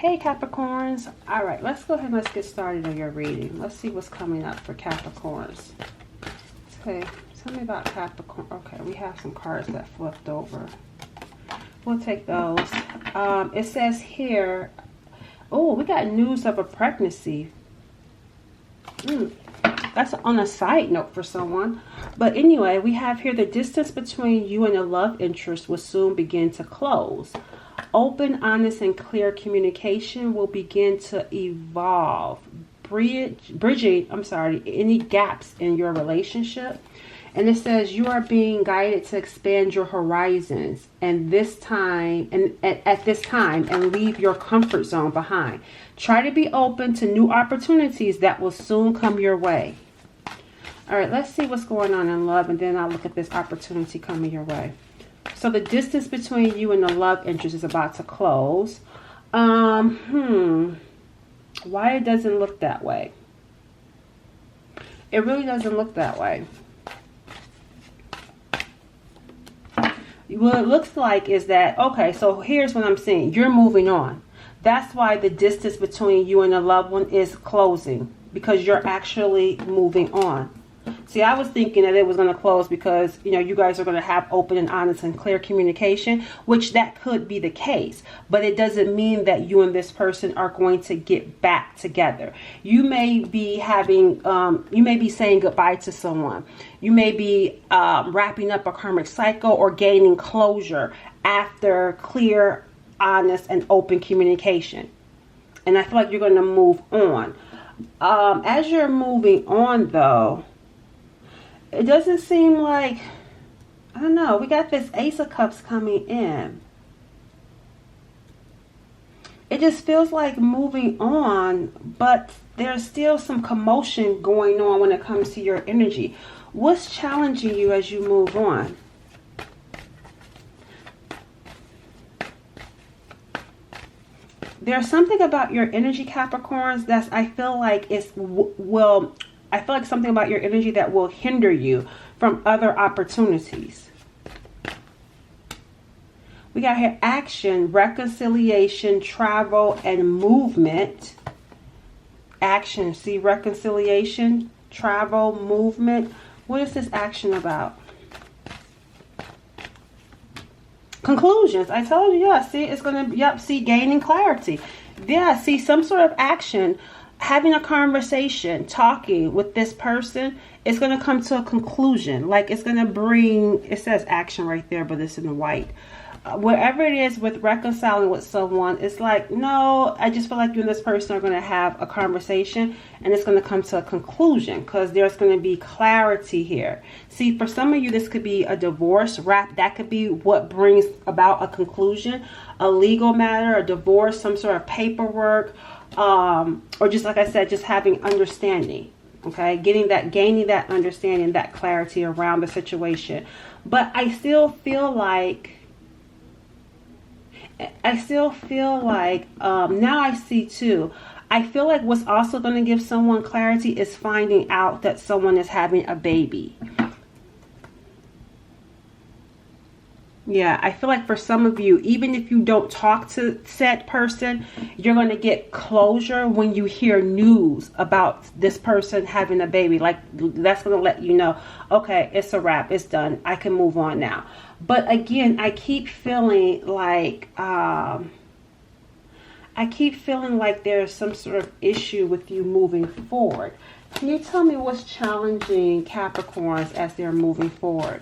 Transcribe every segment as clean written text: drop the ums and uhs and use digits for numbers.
Hey Capricorns. All right, let's go ahead and let's get started on your reading. Let's see what's coming up for Capricorns. Okay, tell me about Capricorn. Okay, we have some cards that flipped over. We'll take those. It says here, oh, we got news of a pregnancy. That's on a side note for someone. But anyway, we have here the distance between you and a love interest will soon begin to close. Open, honest, and clear communication will begin to evolve, bridging any gaps in your relationship. And it says you are being guided to expand your horizons at this time and leave your comfort zone behind. Try to be open to new opportunities that will soon come your way. All right, let's see what's going on in love, and then I'll look at this opportunity coming your way. So the distance between you and the love interest is about to close. Why it doesn't look that way? It really doesn't look that way. What it looks like is that, okay, so here's what I'm saying. You're moving on. That's why the distance between you and the loved one is closing, because you're actually moving on. See, I was thinking that it was going to close because, you know, you guys are going to have open and honest and clear communication, which that could be the case. But it doesn't mean that you and this person are going to get back together. You may be having, you may be saying goodbye to someone. You may be wrapping up a karmic cycle or gaining closure after clear, honest, and open communication. And I feel like you're going to move on. As you're moving on, though, it doesn't seem like, I don't know, we got this Ace of Cups coming in. It just feels like moving on, but there's still some commotion going on when it comes to your energy. What's challenging you as you move on? There's something about your energy, Capricorns, that's, I feel like I feel like something about your energy that will hinder you from other opportunities. We got here action, reconciliation, travel, and movement. Action, see, reconciliation, travel, movement. What is this action about? Conclusions. I told you, yeah, see, it's going to, yep, see, gaining clarity. Yeah, see, some sort of action. Having a conversation, talking with this person, it's going to come to a conclusion. Like it's going to bring, it says action right there, but it's in white. Wherever it is with reconciling with someone, it's like, no, I just feel like you and this person are going to have a conversation and it's going to come to a conclusion because there's going to be clarity here. See, for some of you, this could be a divorce wrap. That could be what brings about a conclusion, a legal matter, a divorce, some sort of paperwork, or just like I said, just having understanding, okay, gaining that understanding, that clarity around the situation. But I still feel like now I see too, I feel like what's also going to give someone clarity is finding out that someone is having a baby. Yeah, I feel like for some of you, even if you don't talk to said person, you're going to get closure when you hear news about this person having a baby. Like, that's going to let you know, okay, it's a wrap. It's done. I can move on now. But again, I keep feeling like, there's some sort of issue with you moving forward. Can you tell me what's challenging Capricorns as they're moving forward?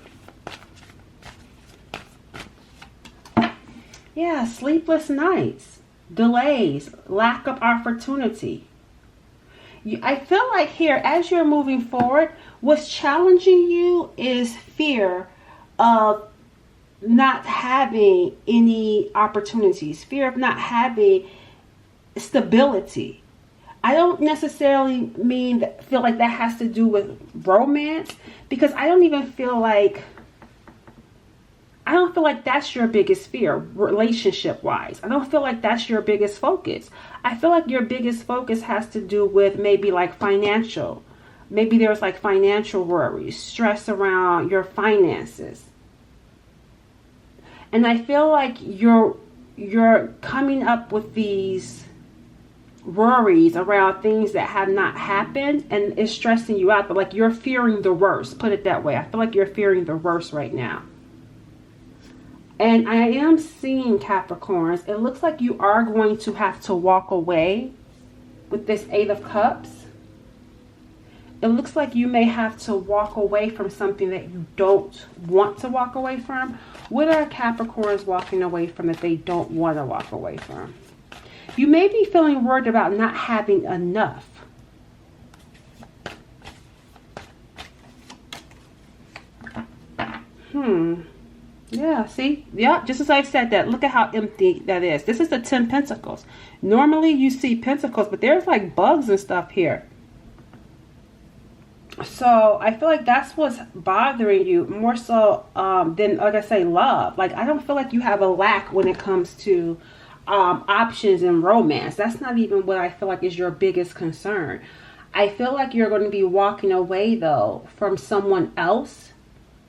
Yeah, sleepless nights, delays, lack of opportunity. I feel like here, as you're moving forward, what's challenging you is fear of not having any opportunities, fear of not having stability. I don't necessarily feel like that has to do with romance, because I don't feel like that's your biggest fear relationship wise. I don't feel like that's your biggest focus. I feel like your biggest focus has to do with maybe like financial. Maybe there's like financial worries, stress around your finances. And I feel like you're coming up with these worries around things that have not happened, and it's stressing you out. But like you're fearing the worst, put it that way. I feel like you're fearing the worst right now. And I am seeing, Capricorns, it looks like you are going to have to walk away with this 8 of Cups. It looks like you may have to walk away from something that you don't want to walk away from. What are Capricorns walking away from that they don't want to walk away from? You may be feeling worried about not having enough. Yeah, see? Yeah, just as I said that, look at how empty that is. This is the 10 Pentacles. Normally you see Pentacles, but there's like bugs and stuff here. So I feel like that's what's bothering you more so than, like I say, love. Like I don't feel like you have a lack when it comes to options in romance. That's not even what I feel like is your biggest concern. I feel like you're going to be walking away though from someone else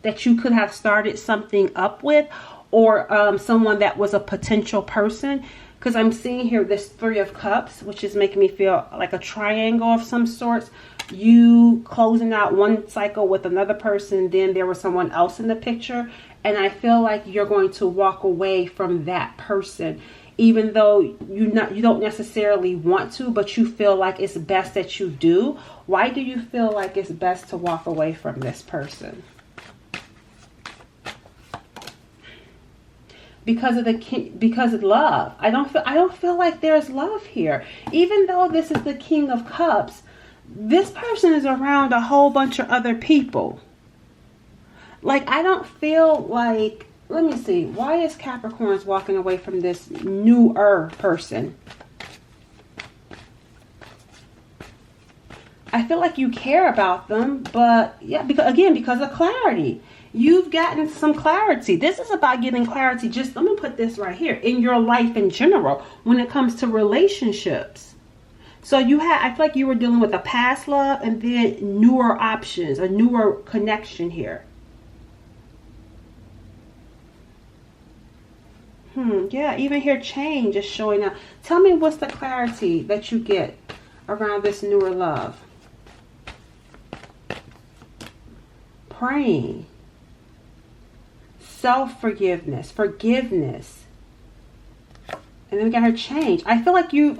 that you could have started something up with, or someone that was a potential person. Because I'm seeing here this 3 of Cups, which is making me feel like a triangle of some sorts. You closing out one cycle with another person, then there was someone else in the picture. And I feel like you're going to walk away from that person, even though you don't necessarily want to, but you feel like it's best that you do. Why do you feel like it's best to walk away from this person? Because of love. I don't feel like there's love here. Even though this is the King of Cups, this person is around a whole bunch of other people. Like I don't feel like, let me see, why is Capricorns walking away from this newer person? I feel like you care about them, but yeah, because of clarity. You've gotten some clarity. This is about getting clarity. Just, let me put this right here, in your life in general, when it comes to relationships. So I feel like you were dealing with a past love and then newer options, a newer connection here. Yeah, even here change is showing up. Tell me what's the clarity that you get around this newer love. Praying. Self-forgiveness, forgiveness. And then we got her change. I feel like you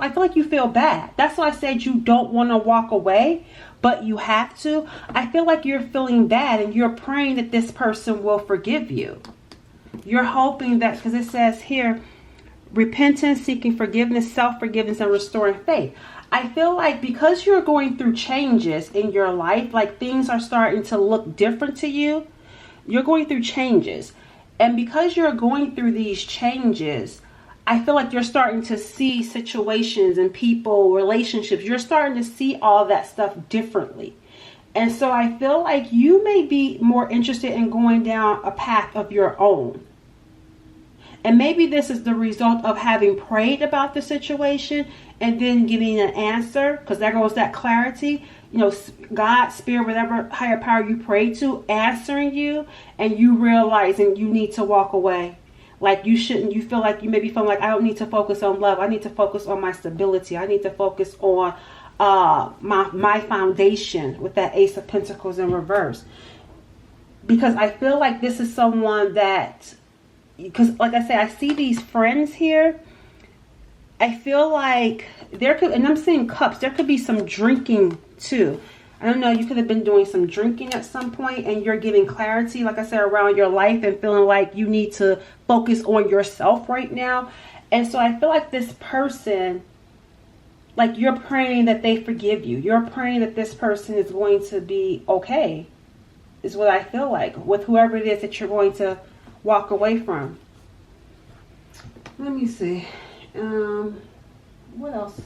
feel bad. That's why I said you don't want to walk away, but you have to. I feel like you're feeling bad and you're praying that this person will forgive you. You're hoping that, because it says here, repentance, seeking forgiveness, self-forgiveness, and restoring faith. I feel like because you're going through changes in your life, like things are starting to look different to you. You're going through changes. And because you're going through these changes, I feel like you're starting to see situations and people, relationships. You're starting to see all that stuff differently. And so I feel like you may be more interested in going down a path of your own. And maybe this is the result of having prayed about the situation and then getting an answer, because there goes that clarity. You know, God, Spirit, whatever higher power you pray to, answering you, and you realizing you need to walk away. Like you shouldn't, you feel like you maybe feel like I don't need to focus on love. I need to focus on my stability. I need to focus on my foundation with that Ace of Pentacles in reverse. Because I feel like this is someone that, because like I said, I see these friends here. I feel like there could, and I'm seeing cups, there could be some drinking too. I don't know, you could have been doing some drinking at some point and you're getting clarity, like I said, around your life and feeling like you need to focus on yourself right now. And so I feel like this person, like you're praying that they forgive you. You're praying that this person is going to be okay, is what I feel like, with whoever it is that you're going to walk away from. Let me see. What else?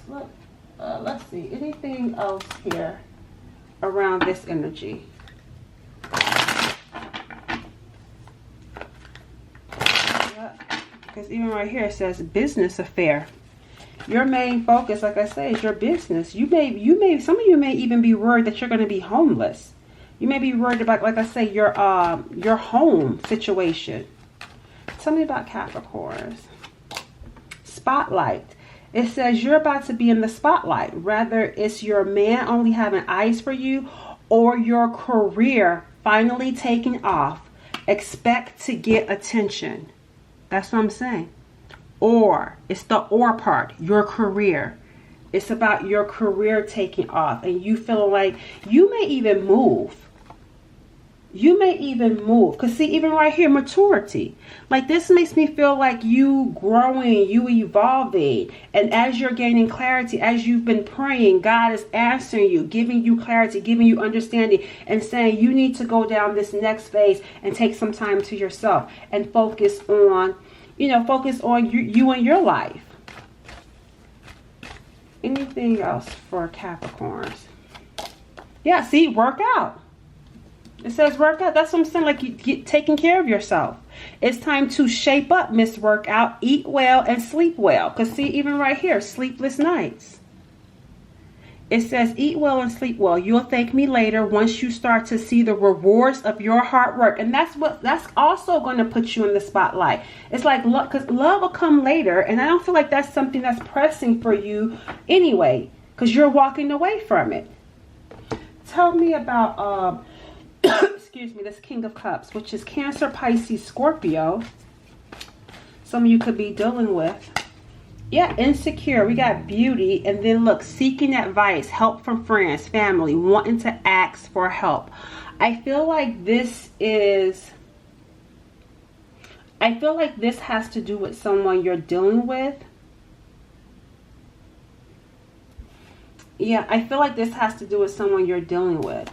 Let's see. Anything else here around this energy? Because even right here it says business affair. Your main focus, like I say, is your business. You may, some of you may even be worried that you're going to be homeless. You may be worried about, like I say, your home situation. Tell me about Capricorns. Spotlight. It says you're about to be in the spotlight. Rather, it's your man only having eyes for you, or your career finally taking off. Expect to get attention. That's what I'm saying. Or, it's the or part, your career. It's about your career taking off and you feeling like you may even move. You may even move. Because see, even right here, maturity. Like this makes me feel like you growing, you evolving. And as you're gaining clarity, as you've been praying, God is answering you, giving you clarity, giving you understanding, and saying you need to go down this next phase and take some time to yourself and focus on, focus on you and your life. Anything else for Capricorns? Yeah, see, work out. It says work out. That's what I'm saying. Like you get taking care of yourself. It's time to shape up, Miss Workout. Eat well and sleep well. Because see, even right here, sleepless nights. It says eat well and sleep well. You'll thank me later once you start to see the rewards of your hard work. And that's also going to put you in the spotlight. It's like love, because love will come later. And I don't feel like that's something that's pressing for you anyway, because you're walking away from it. Tell me about excuse me, this King of Cups, which is Cancer, Pisces, Scorpio. Some of you could be dealing with. Yeah, insecure. We got beauty. And then look, seeking advice, help from friends, family, wanting to ask for help. I feel like this has to do with someone you're dealing with. Yeah, I feel like this has to do with someone you're dealing with.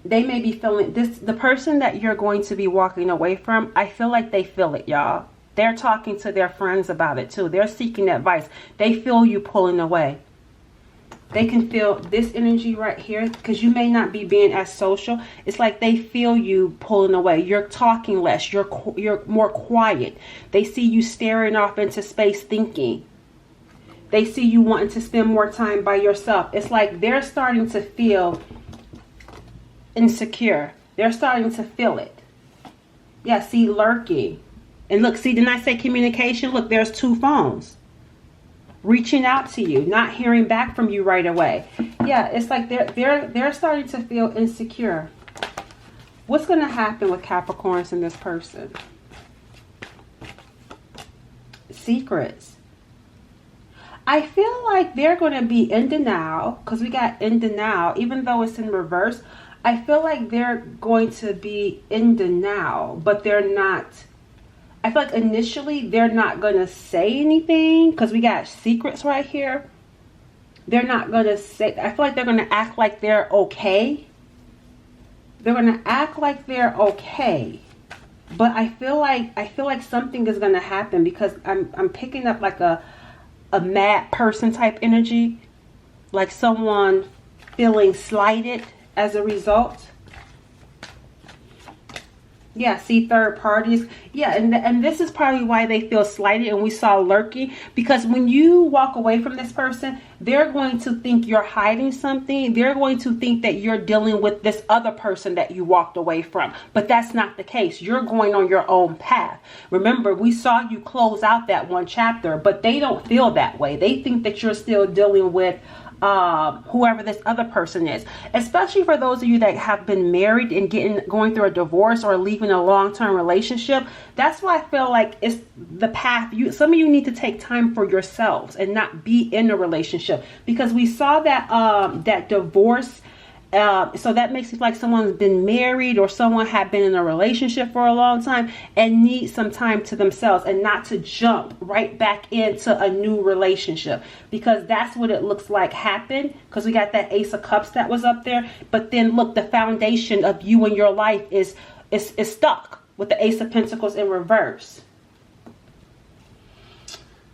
They may be feeling this. The person that you're going to be walking away from, I feel like they feel it, y'all. They're talking to their friends about it too. They're seeking advice. They feel you pulling away. They can feel this energy right here, because you may not be being as social. It's like they feel you pulling away. You're talking less. You're more quiet. They see you staring off into space thinking. They see you wanting to spend more time by yourself. It's like they're starting to feel insecure. They're starting to feel it. Yeah, see, lurking. And look, see, didn't I say communication? Look, there's two phones. Reaching out to you, not hearing back from you right away. Yeah, it's like they're starting to feel insecure. What's going to happen with Capricorns and this person? Secrets. I feel like they're going to be in denial, because we got in denial, even though it's in reverse. I feel like they're going to be in denial, but they're not. I feel like initially they're not going to say anything, because we got secrets right here. They're not going to say. I feel like they're going to act like they're okay. They're going to act like they're okay. But I feel like something is going to happen, because I'm picking up like a mad person type energy, like someone feeling slighted as a result. Yeah, see, third parties. Yeah, and this is probably why they feel slighted, and we saw lurking, because when you walk away from this person, they're going to think you're hiding something. They're going to think that you're dealing with this other person that you walked away from, but that's not the case. You're going on your own path. Remember, we saw you close out that one chapter, but they don't feel that way. They think that you're still dealing with whoever this other person is, especially for those of you that have been married and going through a divorce or leaving a long-term relationship. That's why I feel like it's the path. Some of you need to take time for yourselves and not be in a relationship, because we saw that that divorce. So that makes it like someone's been married or someone had been in a relationship for a long time and needs some time to themselves, and not to jump right back into a new relationship, because that's what it looks like happened, because we got that Ace of Cups that was up there. But then look, the foundation of you and your life is stuck with the Ace of Pentacles in reverse.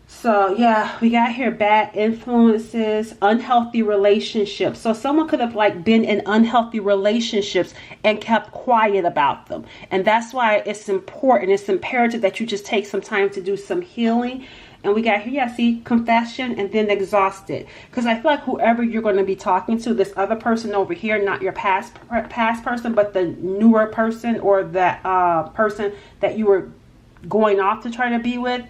So yeah, we got here bad influences, unhealthy relationships. So someone could have like been in unhealthy relationships and kept quiet about them. And that's why it's important, it's imperative that you just take some time to do some healing. And we got here, yeah, see, confession, and then exhausted. Because I feel like whoever you're going to be talking to, this other person over here, not your past person, but the newer person, or that person that you were going off to try to be with,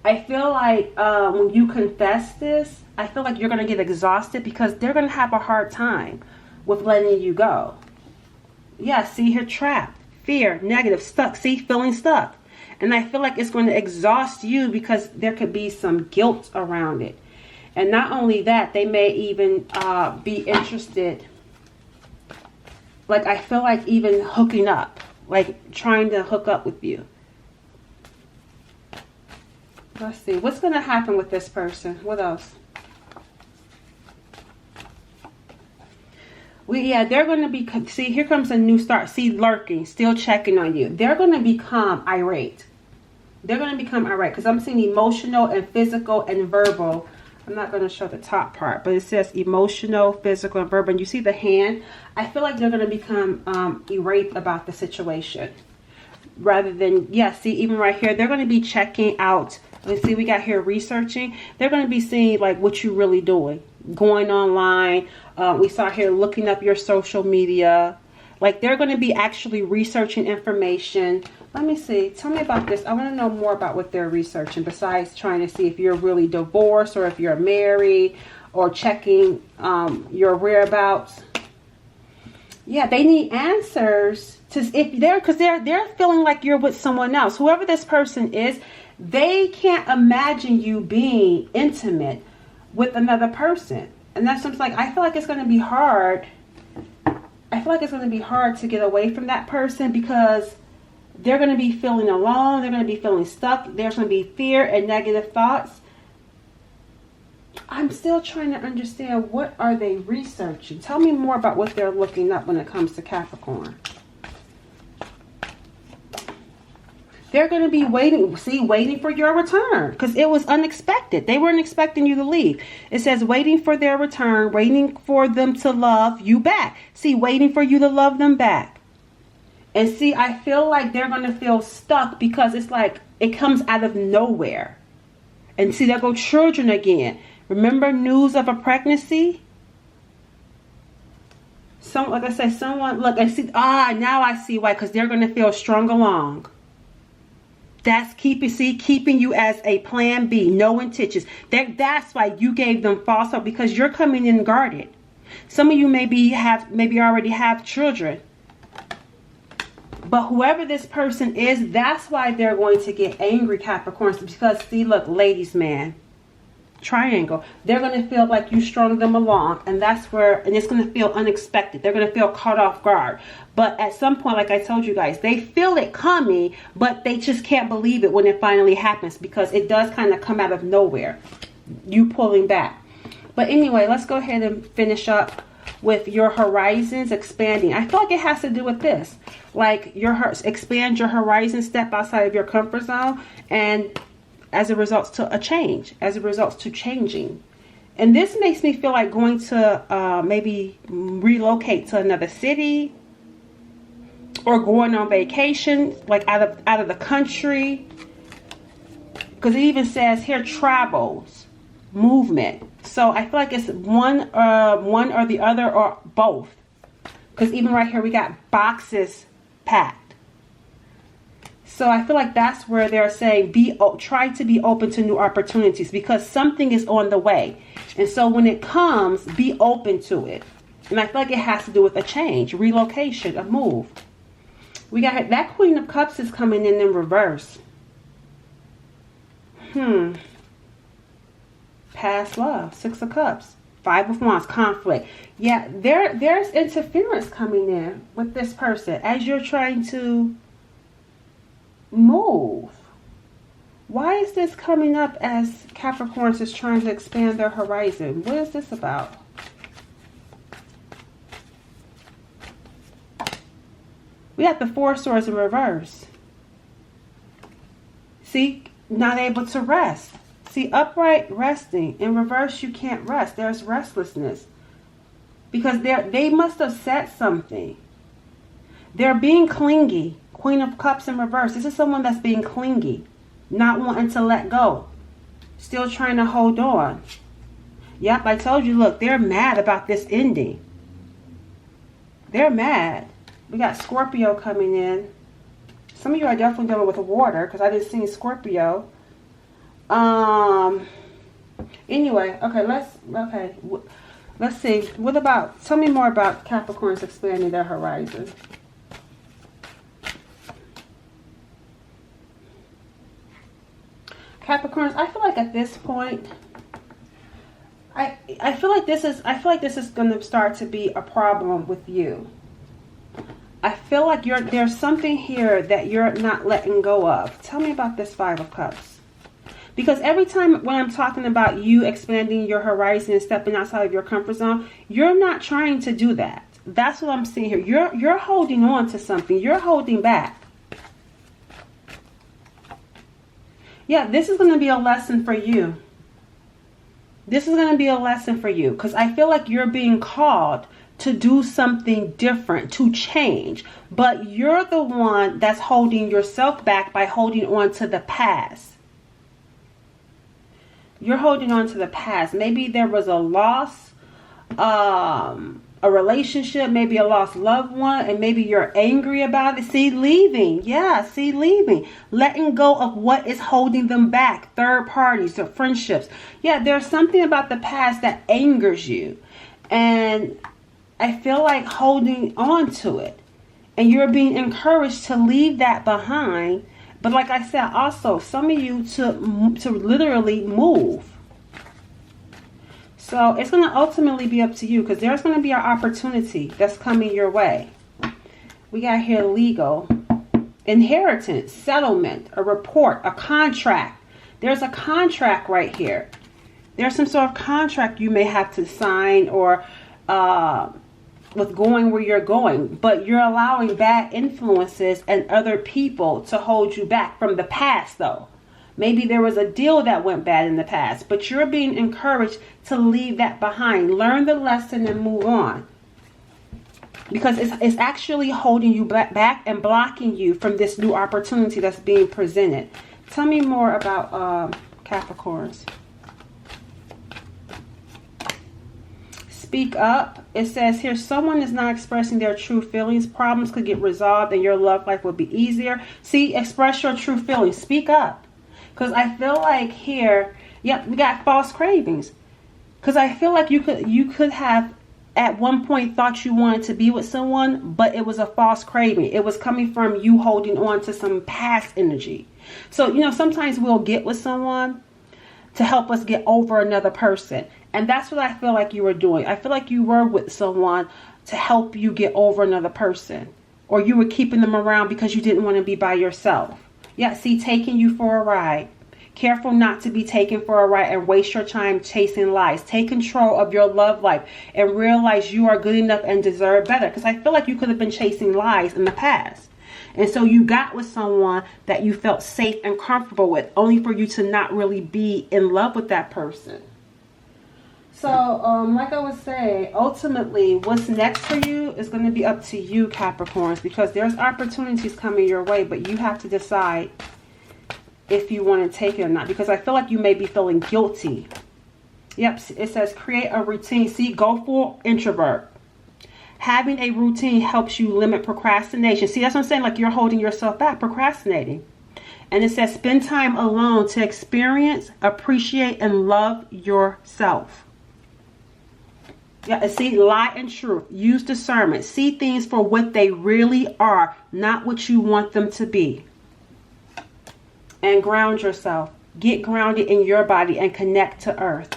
I feel like when you confess this, I feel like you're going to get exhausted because they're going to have a hard time with letting you go. Yeah, see here, trapped, fear, negative, stuck. See, feeling stuck. And I feel like it's going to exhaust you because there could be some guilt around it. And not only that, they may even be interested. Like, I feel like even hooking up. Like, trying to hook up with you. Let's see. What's going to happen with this person? What else? They're going to be, see, here comes a new start. See, lurking, still checking on you. They're going to become irate. They're going to become irate because I'm seeing emotional and physical and verbal. I'm not going to show the top part, but it says emotional, physical, and verbal. And you see the hand? I feel like they're going to become irate about the situation. Rather than, see, even right here, they're going to be checking out. Let's see, we got here researching. They're going to be seeing like what you're really doing. Going online. We saw here looking up your social media. Like they're going to be actually researching information. Let me see. Tell me about this. I want to know more about what they're researching besides trying to see if you're really divorced or if you're married or checking your whereabouts. Yeah, they need answers to if they're because they're feeling like you're with someone else. Whoever this person is, they can't imagine you being intimate with another person. And that's something like I feel like it's going to be hard. I feel like it's going to be hard to get away from that person because they're going to be feeling alone. They're going to be feeling stuck. There's going to be fear and negative thoughts. I'm still trying to understand what are they researching. Tell me more about what they're looking up when it comes to Capricorn. They're going to be waiting for your return because it was unexpected. They weren't expecting you to leave. It says waiting for their return, waiting for them to love you back. See, waiting for you to love them back. And see, I feel like they're going to feel stuck because it's like it comes out of nowhere. And see, there go children again. Remember news of a pregnancy? Like I said, someone, look, and see, now I see why, because they're going to feel strung along. That's keeping you as a plan B, no intentions. That's why you gave them false hope because you're coming in guarded. Some of you maybe already have children. But whoever this person is, that's why they're going to get angry, Capricorns. Because see, look, ladies, man, triangle. They're going to feel like you strung them along, and it's going to feel unexpected. They're going to feel caught off guard. But at some point, like I told you guys, they feel it coming, but they just can't believe it when it finally happens because it does kind of come out of nowhere. You pulling back. But anyway, let's go ahead and finish up with your horizons expanding. I feel like it has to do with this. Like expand your horizon, step outside of your comfort zone, and as a result to a change, as a result to changing. And this makes me feel like going to maybe relocate to another city or going on vacation, like out of the country. Because it even says here travels, movement. So I feel like it's one or the other or both. Because even right here we got boxes packed. So I feel like that's where they're saying try to be open to new opportunities because something is on the way. And so when it comes, be open to it. And I feel like it has to do with a change, relocation, a move. We got that Queen of Cups is coming in reverse. Past love, Six of Cups, Five of Wands, conflict. Yeah, there's interference coming in with this person as you're trying to move. Why is this coming up as Capricorns is trying to expand their horizon? What is this about? We have the Four of Swords in reverse. See, not able to rest. See, upright resting. In reverse, you can't rest. There's restlessness. Because they must have said something. They're being clingy. Queen of Cups in reverse. This is someone that's being clingy. Not wanting to let go. Still trying to hold on. Yep, I told you, look, they're mad about this ending. They're mad. We got Scorpio coming in. Some of you are definitely dealing with water because I didn't see Scorpio. Anyway, okay, let's see. What about, tell me more about Capricorns expanding their horizon. Capricorns, I feel like at this point, I feel like this is going to start to be a problem with you. I feel like there's something here that you're not letting go of. Tell me about this Five of Cups. Because every time when I'm talking about you expanding your horizon and stepping outside of your comfort zone, you're not trying to do that. That's what I'm seeing here. You're holding on to something. You're holding back. Yeah, this is going to be a lesson for you. This is going to be a lesson for you because I feel like you're being called to do something different, to change. But you're the one that's holding yourself back by holding on to the past. You're holding on to the past. Maybe there was a loss, a relationship, maybe a lost loved one, and maybe you're angry about it. See, leaving. Yeah, see, leaving. Letting go of what is holding them back. Third parties or friendships. Yeah, there's something about the past that angers you. And I feel like holding on to it. And you're being encouraged to leave that behind. But like I said, also, some of you to literally move. So it's going to ultimately be up to you because there's going to be an opportunity that's coming your way. We got here legal, inheritance, settlement, a report, a contract. There's a contract right here. There's some sort of contract you may have to sign or with going where you're going, but you're allowing bad influences and other people to hold you back from the past though. Maybe there was a deal that went bad in the past, but you're being encouraged to leave that behind. Learn the lesson and move on. Because it's actually holding you back and blocking you from this new opportunity that's being presented. Tell me more about Capricorns. Speak up. It says here, someone is not expressing their true feelings. Problems could get resolved and your love life will be easier. See, express your true feelings. Speak up. Because I feel like here, yep, we got false cravings. Because I feel like you could have at one point thought you wanted to be with someone, but it was a false craving. It was coming from you holding on to some past energy. So, you know, sometimes we'll get with someone to help us get over another person. And that's what I feel like you were doing. I feel like you were with someone to help you get over another person. Or you were keeping them around because you didn't want to be by yourself. Yeah, see, taking you for a ride. Careful not to be taken for a ride and waste your time chasing lies. Take control of your love life and realize you are good enough and deserve better. Because I feel like you could have been chasing lies in the past. And so you got with someone that you felt safe and comfortable with, only for you to not really be in love with that person. So, like I was saying, ultimately, what's next for you is going to be up to you, Capricorns, because there's opportunities coming your way, but you have to decide if you want to take it or not, because I feel like you may be feeling guilty. Yep, it says create a routine. See, go full introvert. Having a routine helps you limit procrastination. See, that's what I'm saying, like you're holding yourself back, procrastinating. And it says spend time alone to experience, appreciate, and love yourself. Yeah, see, light and truth. Use discernment. See things for what they really are, not what you want them to be. And ground yourself. Get grounded in your body and connect to earth.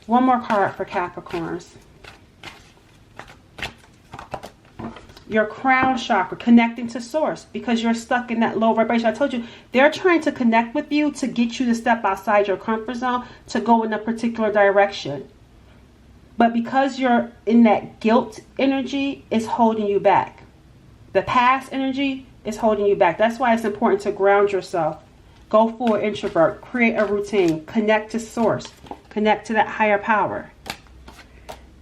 One more card for Capricorns. Your crown chakra, connecting to source, because you're stuck in that low vibration. I told you, they're trying to connect with you to get you to step outside your comfort zone, to go in a particular direction. But because you're in that guilt energy, it's holding you back. The past energy is holding you back. That's why it's important to ground yourself. Go full introvert. Create a routine. Connect to source. Connect to that higher power.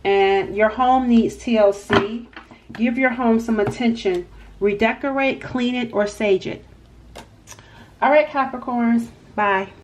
And your home needs TLC. Give your home some attention. Redecorate, clean it, or sage it. All right, Capricorns. Bye.